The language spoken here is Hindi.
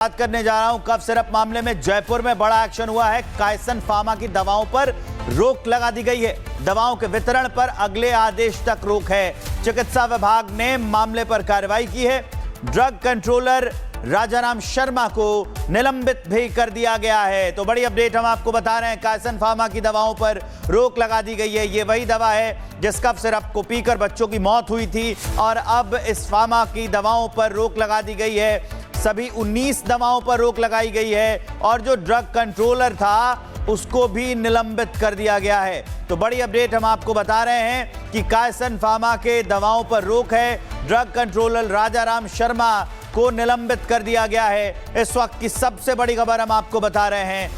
बात करने जा रहा हूं कफ सिरप मामले में जयपुर में बड़ा एक्शन हुआ है। कायसन फार्मा की दवाओं पर रोक लगा दी गई है। दवाओं के वितरण पर अगले आदेश तक रोक है। चिकित्सा विभाग ने मामले पर कार्रवाई की है। ड्रग कंट्रोलर राजाराम शर्मा को निलंबित भी कर दिया गया है। तो बड़ी अपडेट हम आपको बता रहे हैं, कायसन फार्मा की दवाओं पर रोक लगा दी गई है। ये वही दवा है जिस कफ सिरप को पीकर बच्चों की मौत हुई थी और अब इस फार्मा की दवाओं पर रोक लगा दी गई है। सभी 19 दवाओं पर रोक लगाई गई है और जो ड्रग कंट्रोलर था उसको भी निलंबित कर दिया गया है। तो बड़ी अपडेट हम आपको बता रहे हैं कि कायसन फार्मा के दवाओं पर रोक है। ड्रग कंट्रोलर राजाराम शर्मा को निलंबित कर दिया गया है। इस वक्त की सबसे बड़ी खबर हम आपको बता रहे हैं।